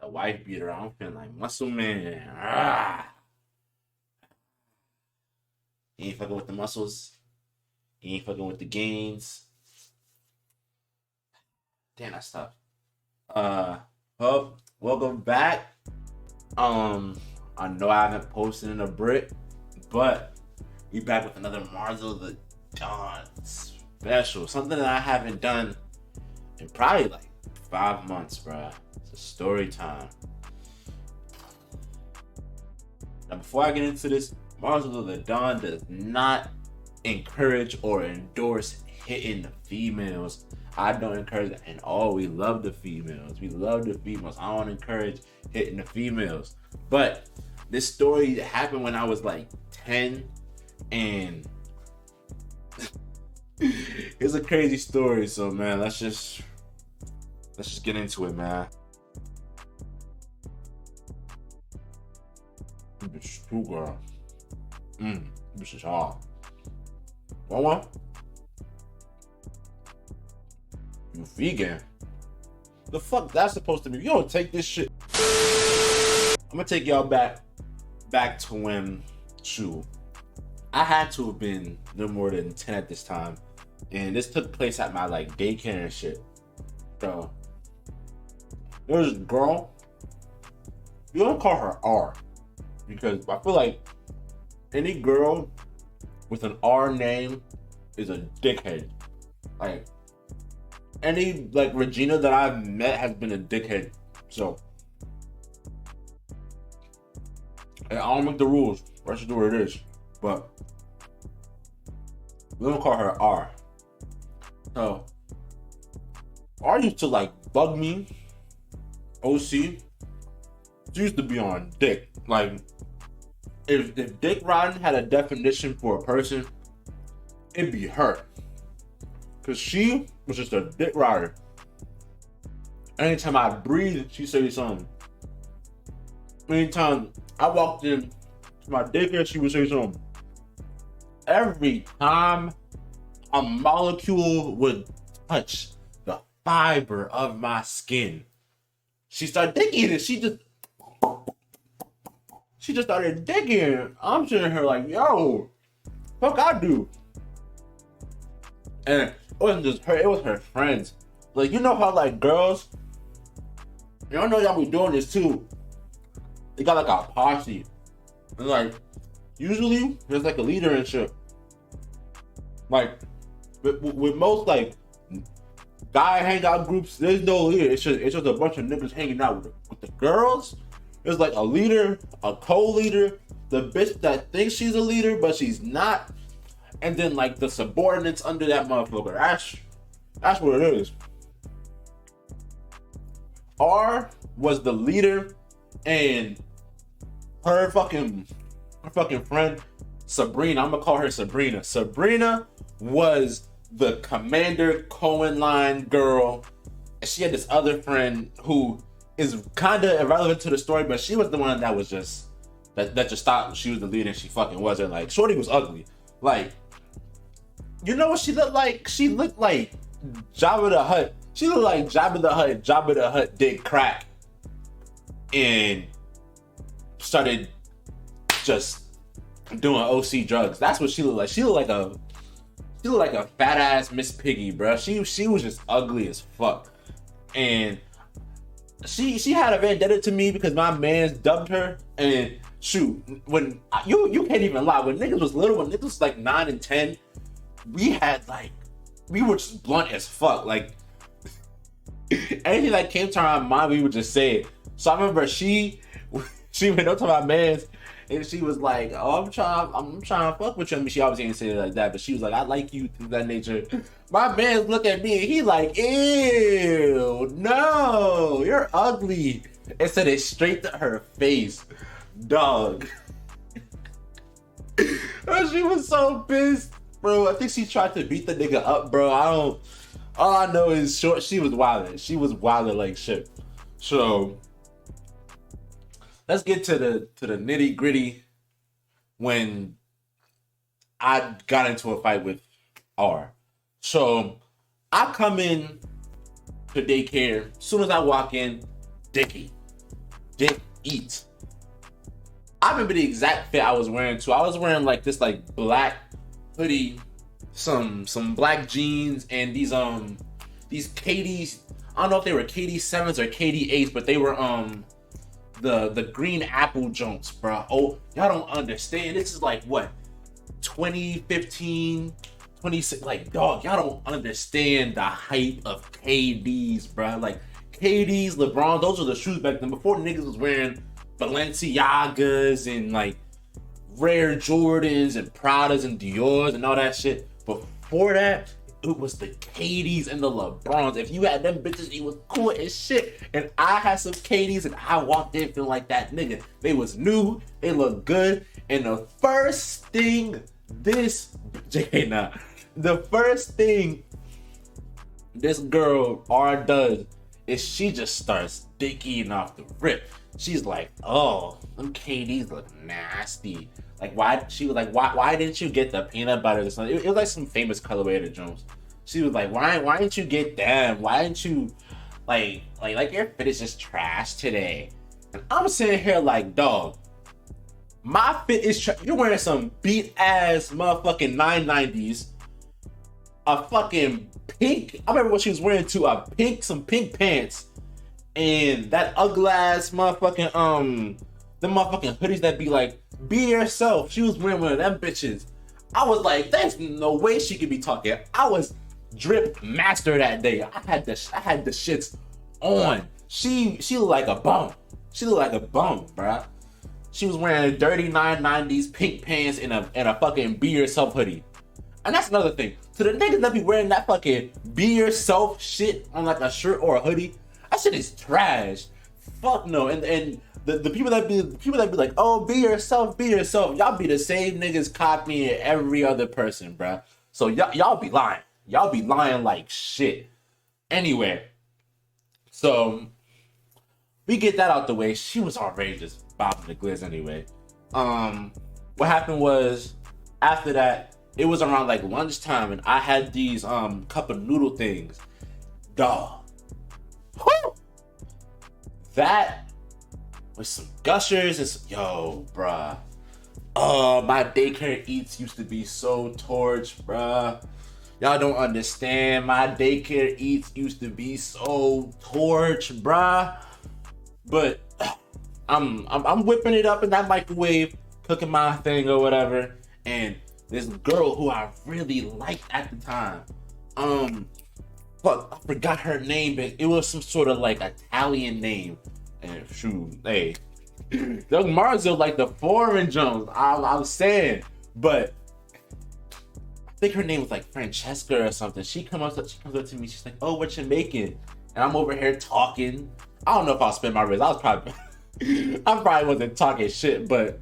a wife beater. I'm feeling like muscle man. Ah. You ain't fucking with the muscles. You ain't fucking with the gains. Damn, that's tough. Well, welcome back. I know I haven't posted in a Brit, but we back with another Mars of the Dawn special. Something that I haven't done in probably like 5 months, bro. It's a story time. Now, before I get into this, Mars of the Dawn does not encourage or endorse hitting the females. I don't encourage that at all. We love the females. We love the females. I don't encourage hitting the females. But this story happened when I was like 10, and it's a crazy story. So man, let's just get into it, man. Bitch, too girl. Bitch is hard. One. You vegan? The fuck that's supposed to be? You don't take this shit. I'm gonna take y'all back to when, shoot, I had to have been no more than 10 at this time, and this took place at my like daycare and shit. So there was a girl. You don't call her R, because I feel like any girl with an R name is a dickhead. Like any like Regina that I've met has been a dickhead. So I don't make the rules. I should do what it is. But we don't call her R. So R used to like bug me. OC. She used to be on dick. Like if dick riding had a definition for a person, it'd be her. Cause she was just a dick rider. Anytime I breathe, she say something. Anytime I walked in to my daycare, she would say something. Every time a molecule would touch the fiber of my skin, she started digging it. She just started digging. I'm sitting here like, yo, fuck I do. And it wasn't just her, it was her friends. Like, you know how like girls, y'all know y'all be doing this too. They got like a posse. And like, usually there's like a leader and shit. Like, with most like guy hangout groups, there's no leader. It's just a bunch of niggas hanging out with the girls. There's like a leader, a co-leader, the bitch that thinks she's a leader, but she's not. And then like the subordinates under that motherfucker. That's what it is. R was the leader, and her fucking friend Sabrina, I'm gonna call her Sabrina. Sabrina was the Commander Cohen line girl, and she had this other friend who is kind of irrelevant to the story, but she was the one that was just that just thought she was the leader, and she fucking wasn't. Like, shorty was ugly. Like, you know what she looked like? She looked like Jabba the Hutt. She looked like Jabba the Hutt. Jabba the Hutt did crack and started just doing OC drugs. That's what she looked like. She looked like a fat ass Miss Piggy, bro. She was just ugly as fuck. And she had a vendetta to me because my man's dubbed her. And shoot, when you can't even lie, when niggas was little, when niggas was like 9 and 10, we were just blunt as fuck. Like anything that came to our mind, we would just say it. So I remember she went up to my man's and she was like, "Oh, I'm trying to fuck with you." I mean, she obviously didn't say it like that, but she was like, "I like you," things of that nature. My man's look at me and he like, "Ew, no, you're ugly," and said it straight to her face, dog. She was so pissed, bro. I think she tried to beat the nigga up, bro. All I know is she was wildin'. She was wildin' like shit. So let's get to the nitty gritty when I got into a fight with R. So I come in to daycare. As soon as I walk in, Dickie. dick eat. I remember the exact fit I was wearing too. I was wearing like this like black hoodie, some black jeans, and these KDs. I don't know if they were KD7s or KD8s, but they were the green apple Jones, bro. Oh, y'all don't understand. This is like what, 2015, 26. Like, dog, y'all don't understand the hype of KDs, bro. Like KDs, LeBron, those are the shoes back then. Before niggas was wearing Balenciagas and like rare Jordans and Pradas and Dior's and all that shit. Before that, it was the KDs and the LeBrons. If you had them bitches, it was cool as shit. And I had some KDs and I walked in feeling like that nigga. They was new, they looked good. And the first thing this girl R does is she just starts dick eating off the rip. She's like, oh, them KDs look nasty. Like, why? She was like, why didn't you get the peanut butter or something? It was like some famous colorway of the Jones. She was like, why didn't you get them? Why didn't you, like your fit is just trash today? And I'm sitting here like, dog, my fit is trash. You're wearing some beat ass motherfucking 990s, a fucking pink. I remember what she was wearing too. Some pink pants. And that ugly ass motherfucking the motherfucking hoodies that be like, be yourself. She was wearing one of them bitches. I was like, there's no way she could be talking. I was drip master that day. I had the shits on. She looked like a bum. She looked like a bum, bruh. She was wearing dirty 990s, pink pants, and a fucking be yourself hoodie. And that's another thing. So the niggas that be wearing that fucking be yourself shit on like a shirt or a hoodie, that shit is trash. Fuck no. And the people that be like, oh, be yourself, y'all be the same niggas copying every other person, bruh. So y'all be lying. Y'all be lying like shit. Anyway, so we get that out the way. She was already just bobbing the glizz anyway. What happened was, after that, it was around like lunchtime, and I had these cup of noodle things. Dog. Whew! That with some gushers and some, yo, bruh. My daycare eats used to be so torch, bruh. Y'all don't understand. My daycare eats used to be so torch, bruh. But I'm whipping it up in that microwave, cooking my thing or whatever, and this girl who I really liked at the time, fuck, I forgot her name, but it was some sort of like Italian name. And shoot, hey, those Marzio like the foreign Jones. I was saying, but I think her name was like Francesca or something. She comes up to me. She's like, "Oh, what you making?" And I'm over here talking. I don't know if I'll spin my wrist. I probably wasn't talking shit, but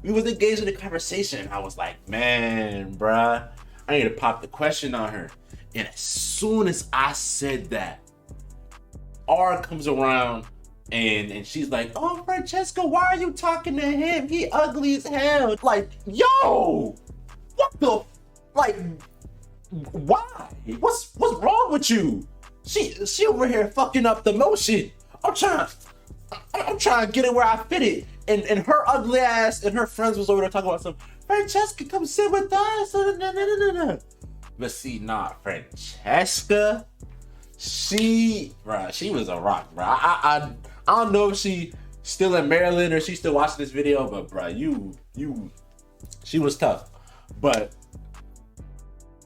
we was engaged in a conversation. I was like, man, bruh, I need to pop the question on her. And as soon as I said that, R comes around and she's like, oh, Francesca, why are you talking to him? He ugly as hell. Like, yo, what the, like, why? What's wrong with you? She over here fucking up the motion. I'm trying to get it where I fit it. And her ugly ass and her friends was over there talking about some, Francesca, come sit with us. But see, not Francesca. She was a rock, bro. I don't know if she still in Maryland or she still watching this video, but bro, she was tough. But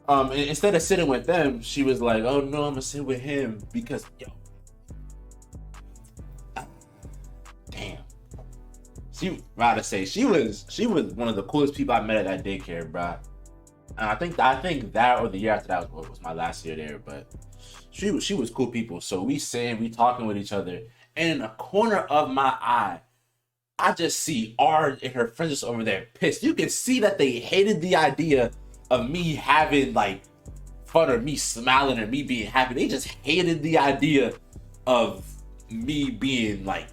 instead of sitting with them, she was like, oh no, I'm gonna sit with him because yo, damn. She was one of the coolest people I met at that daycare, bro. And I think that or the year after that was my last year there, but she was cool people. So we talking with each other, and in the corner of my eye, I just see R and her friends just over there pissed. You can see that they hated the idea of me having like fun or me smiling or me being happy. They just hated the idea of me being like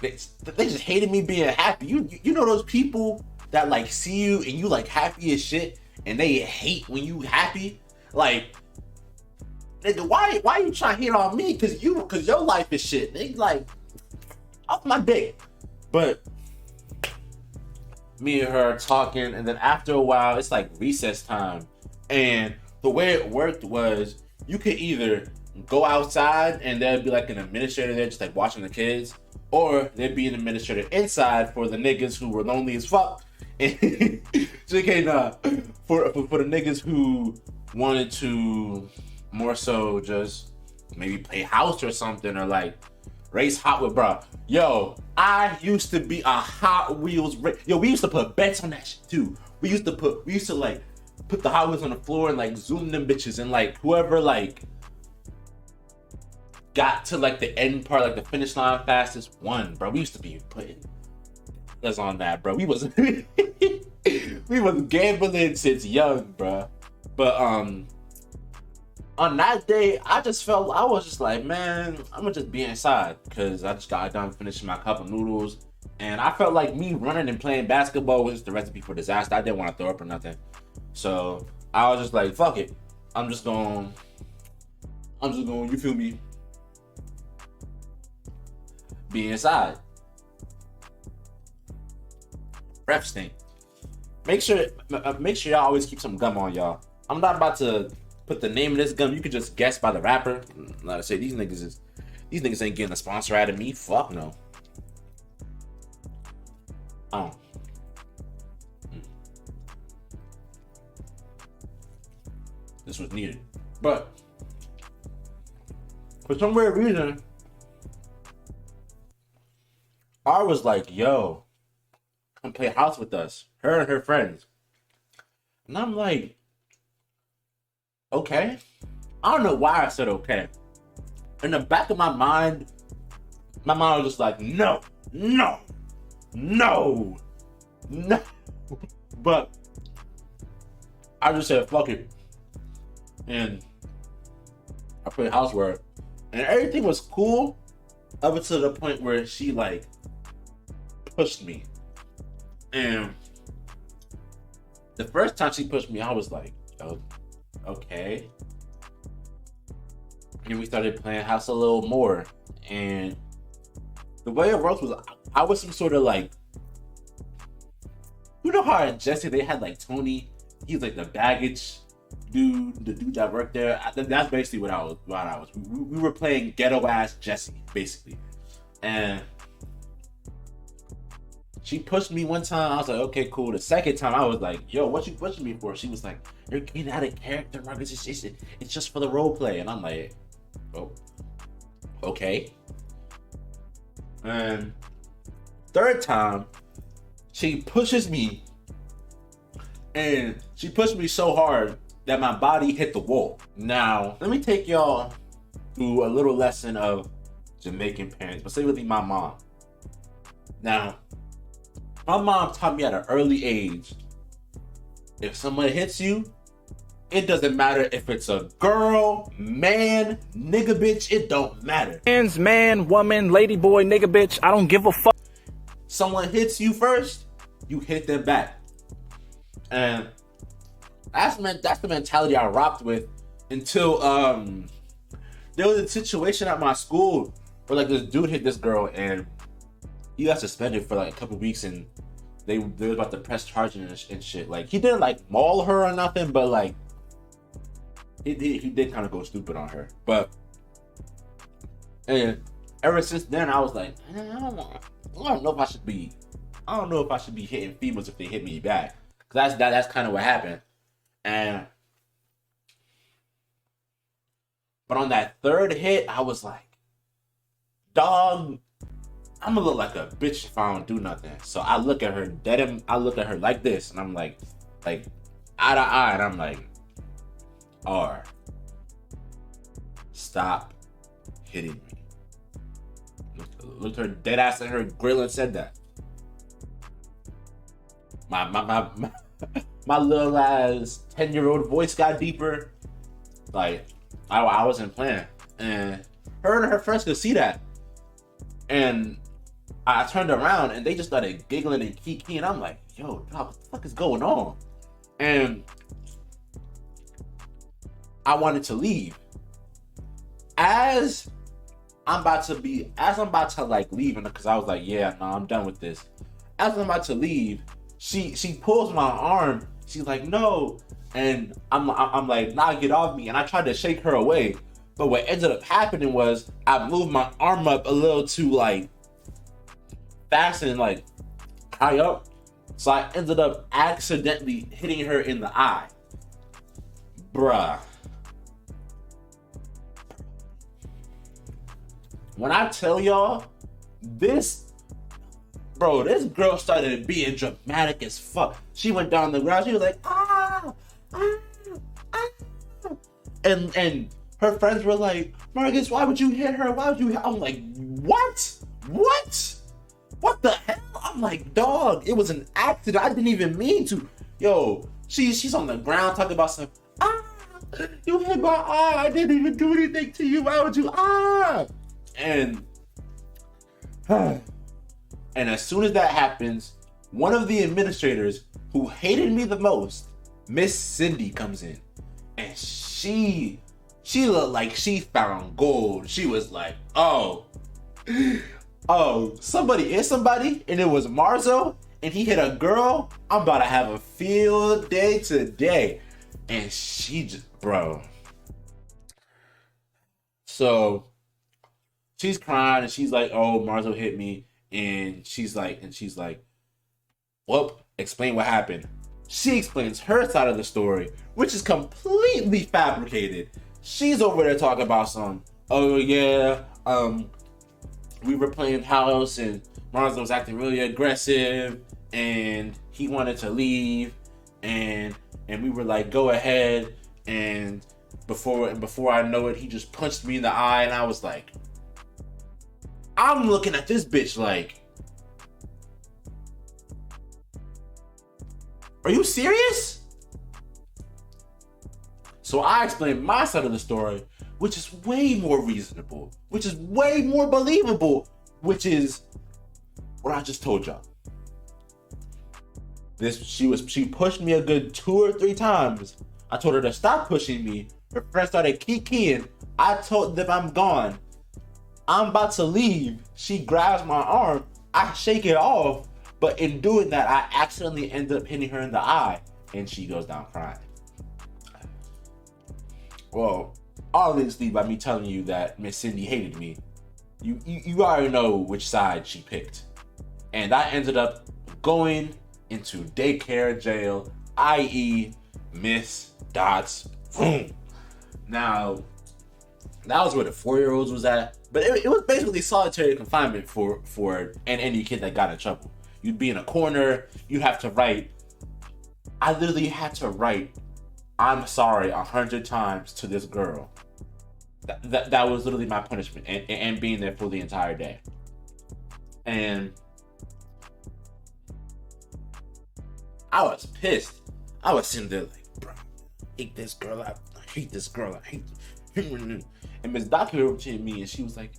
they just hated me being happy. You know those people that like see you and you like happy as shit and they hate when you happy? Like Nigga, why you trying to hit on me? Cause your life is shit. Nigga, like, off my dick. But me and her talking, and then after a while, it's like recess time. And the way it worked was you could either go outside and there'd be like an administrator there just like watching the kids, or there'd be an administrator inside for the niggas who were lonely as fuck. And for the niggas who wanted to more so just maybe play house or something, or like race Hot Wheels, bro. Yo, I used to be a Hot Wheels. Yo, we used to put bets on that shit too. We used to like put the Hot Wheels on the floor and like zoom them bitches, and like whoever like got to like the end part, like the finish line fastest, won, bro. We used to be putting us on that, bro. We was gambling since young, bro. But on that day, I was just like, man, I'm gonna just be inside because I just got done finishing my cup of noodles, and I felt like me running and playing basketball was just the recipe for disaster. I didn't want to throw up or nothing, so I was just like, fuck it, I'm just going, you feel me, be inside. Ref stink. Make sure y'all always keep some gum on y'all. I'm not about to put the name of this gum. You can just guess by the rapper. Like I say, these niggas ain't getting a sponsor out of me. Fuck no. Oh. This was needed. But for some weird reason, R was like, yo, come play house with us. Her and her friends. And I'm like, okay. I don't know why I said okay. In the back of my mind was just like, no. But I just said, fuck it. And I played housework. And everything was cool up until the point where she like pushed me. And the first time she pushed me, I was like, oh, okay. And we started playing house a little more. And the way it worked was I was some sort of like, you know how in Jesse they had like Tony, he was like the baggage dude, the dude that worked there. That's basically what I was. We were playing ghetto ass Jesse, basically. And she pushed me one time. I was like, okay, cool. The second time, I was like, yo, what you pushing me for? She was like, you're getting out of character, Marcus. It's just for the role play. And I'm like, oh, okay. And third time, she pushes me. And she pushed me so hard that my body hit the wall. Now, let me take y'all through a little lesson of Jamaican parents, specifically my mom. Now, my mom taught me at an early age, if someone hits you, it doesn't matter if it's a girl, man, nigga, bitch, it don't matter. Man, woman, lady boy, nigga, bitch, I don't give a fuck. Someone hits you first, you hit them back. And that's the mentality I rocked with until there was a situation at my school where like this dude hit this girl and he got suspended for like a couple weeks, and they were about to press charges and shit. Like he didn't like maul her or nothing, but like he did kind of go stupid on her. But and ever since then, I was like, I don't know if I should be hitting females if they hit me back, because that's kind of what happened. And but on that third hit, I was like, dog, I'm gonna look like a bitch if I don't do nothing. So I look at her I look at her like this, and I'm like eye to eye, and I'm like, R, stop hitting me. Looked her dead ass in her grill and said that. My little ass 10-year-old voice got deeper. Like I wasn't playing, and her and her friends could see that. And I turned around and they just started giggling and kikiing. I'm like, yo, dog, what the fuck is going on? And I wanted to leave. as I'm about to like leave, because I was like, yeah, no, I'm done with this. As I'm about to leave, she pulls my arm. She's like, no, and I'm like, nah, get off me. And I tried to shake her away, but what ended up happening was I moved my arm up a little too like fast and like high up, so I ended up accidentally hitting her in the eye, bruh. When I tell y'all, this girl started being dramatic as fuck. She went down the ground. She was like, ah, ah, ah. And her friends were like, Marcus, why would you hit her? Why would you hit? I'm like, what? What the hell? I'm like, dog, it was an accident. I didn't even mean to. Yo, she's on the ground talking about some, ah, you hit my eye. I didn't even do anything to you. Why would you, ah? And as soon as that happens, one of the administrators who hated me the most, Miss Cindy, comes in, and she looked like she found gold. She was like, oh, somebody is somebody, and it was Marzo, and he hit a girl. I'm about to have a field day today. And she just, bro. So she's crying and she's like, oh, Marzo hit me. And she's like, well, explain what happened. She explains her side of the story, which is completely fabricated. She's over there talking about some, oh yeah, we were playing house and Marzo was acting really aggressive and he wanted to leave and we were like, go ahead, and before I know it, he just punched me in the eye. And I was like, I'm looking at this bitch like, are you serious? So I explained my side of the story, which is way more reasonable, which is way more believable, which is what I just told y'all. She pushed me a good 2 or 3 times. I told her to stop pushing me. Her friends started kikiing. I told them I'm gone. I'm about to leave. She grabs my arm. I shake it off. But in doing that, I accidentally end up hitting her in the eye. And she goes down crying. Well, obviously by me telling you that Miss Cindy hated me, you already know which side she picked. And I ended up going into daycare jail, i.e. Miss Dot's room. Now, that was where the 4-year-olds was at, but it was basically solitary confinement for any kid that got in trouble. You'd be in a corner, you have to write. I literally had to write, I'm sorry 100 times to this girl. That was literally my punishment, and being there for the entire day. And I was pissed. I was sitting there like, bro, I hate this girl. I hate this girl. I hate this. And Miss Doc came over to me and she was like,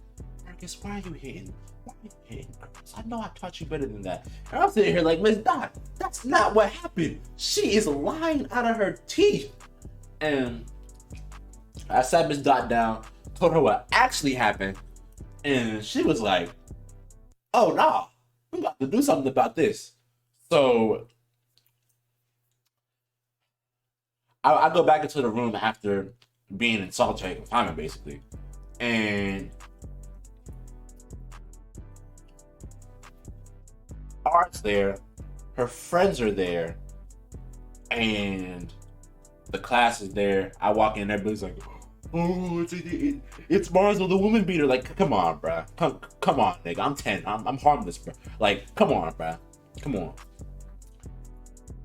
Marcus, why are you hitting? Why are you hitting girls? I know I taught you better than that. And I'm sitting here like, Miss Doc, that's not what happened. She is lying out of her teeth. And I sat Miss Dot down, told her what actually happened, and she was like, oh no, we got to do something about this. So I go back into the room after being in solitary confinement, basically. And Art's there, her friends are there, and the class is there. I walk in, everybody's like, oh, it's Marzo, the woman beater. Like, come on, bruh. Come on, nigga. I'm 10. I'm harmless, bruh. Like, come on, bruh. Come on.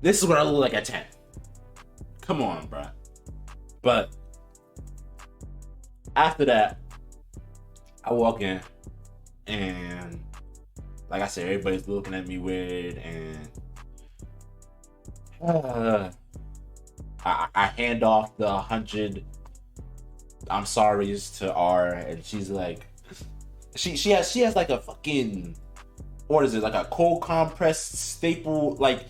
This is what I look like at 10. Come on, bruh. But after that, I walk in, and like I said, everybody's looking at me weird, and I hand off the 100 I'm sorry's to R, and she's like, she has like a fucking, what is it, like a cold compressed staple, like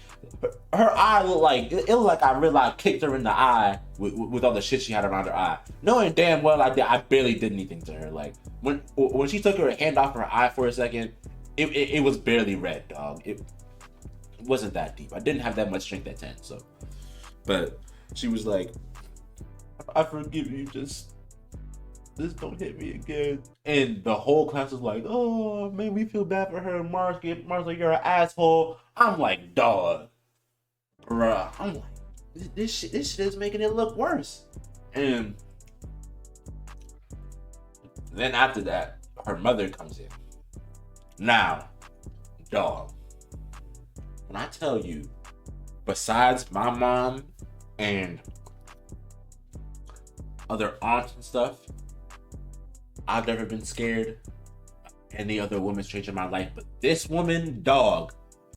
her eye looked like it looked like I really kicked her in the eye with all the shit she had around her eye, knowing damn well I barely did anything to her. Like when she took her hand off her eye for a second, it was barely red, dog. It wasn't that deep. I didn't have that much strength at 10, so. But she was like, I forgive you, just don't hit me again. And the whole class was like, oh, man, we feel bad for her. Mars like, you're an asshole. I'm like, dog, bruh. I'm like, this shit is making it look worse. And then after that, her mother comes in. Now, dog, when I tell you, besides my mom and other aunts and stuff, I've never been scared of any other woman strange in my life. But this woman, dog,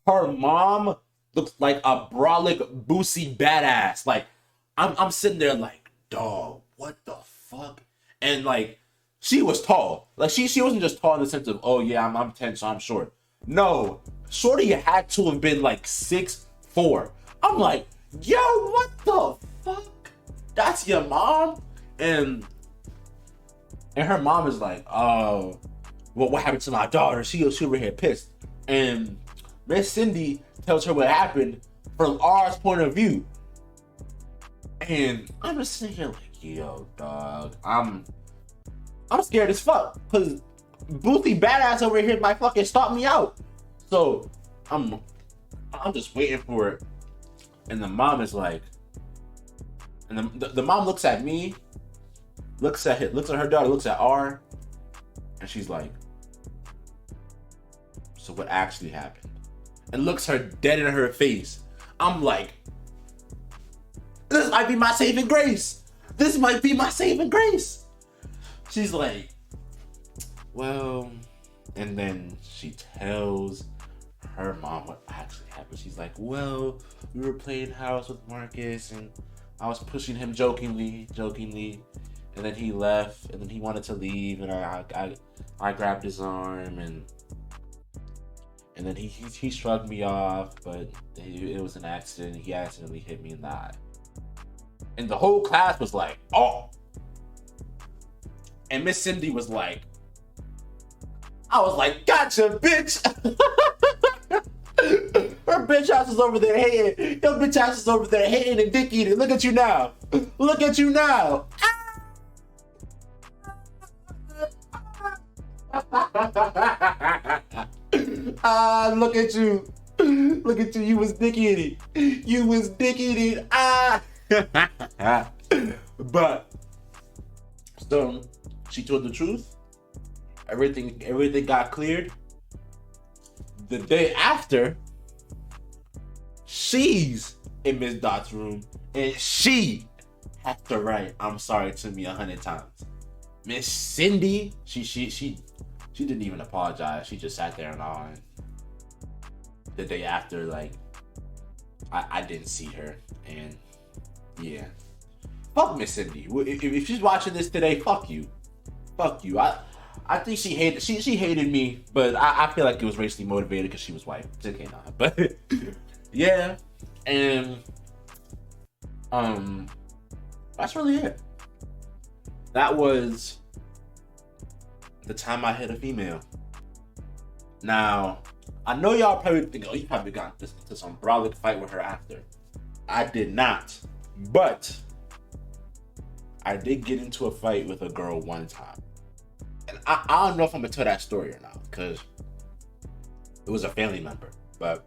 her mom looks like a brolic, boosie badass. Like, I'm sitting there like, dog, what the fuck? And like, she was tall. Like, she wasn't just tall in the sense of, oh yeah, I'm 10, so I'm short. No, shorty had to have been like 6'4". I'm like, yo, what the fuck? That's your mom? And her mom is like, oh, well, what happened to my daughter? She over here pissed. And Miss Cindy tells her what happened from ours point of view. And I'm just sitting here like, yo, dog, I'm scared as fuck. Cause Boothie badass over here might fucking stop me out. So I'm just waiting for it. And the mom is like, and the mom looks at me, looks at her daughter, looks at R, and she's like, so what actually happened? And looks her dead in her face. I'm like, this might be my saving grace. This might be my saving grace. She's like, well, and then she tells her mom what actually happened. She's like, well, we were playing house with Marcus and I was pushing him jokingly, and then he left, and then he wanted to leave, and I grabbed his arm, and then he shrugged me off, but it was an accident. He accidentally hit me in the eye, and the whole class was like, oh, and Miss Cindy was like, I was like, gotcha, bitch. Her bitch ass is over there hating. Your bitch ass is over there hating and dick eating. Look at you now. Look at you now. Look at you. Look at you. You was dick eating. You was dick eating. But so she told the truth. Everything got cleared. The day after, she's in Miss Dot's room and she has to write "I'm sorry" to me 100 times. Miss Cindy, she didn't even apologize. She just sat there and on. The day after, like, I didn't see her, and yeah, fuck Miss Cindy. If she's watching this today, fuck you. I think she hated me, but I feel like it was racially motivated because she was white. It came out, but yeah, and that's really it. That was the time I hit a female. Now, I know y'all probably think, oh, you probably got into some brolic fight with her after. I did not, but I did get into a fight with a girl one time. And I don't know if I'm gonna tell that story or not, because it was a family member. But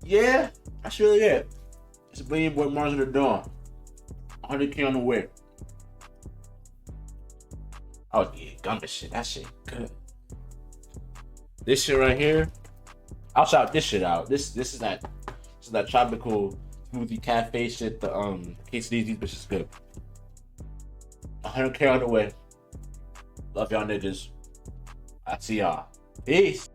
yeah, that's really it. It's a Billion Boy Mars of the Dawn. 100K on the way. Oh yeah, gumba shit. That shit good. This shit right here, I'll shout this shit out. This is that tropical smoothie cafe shit. The quesadillas, these bitches good. 100K on the way. Love y'all niggas. I see y'all. Peace.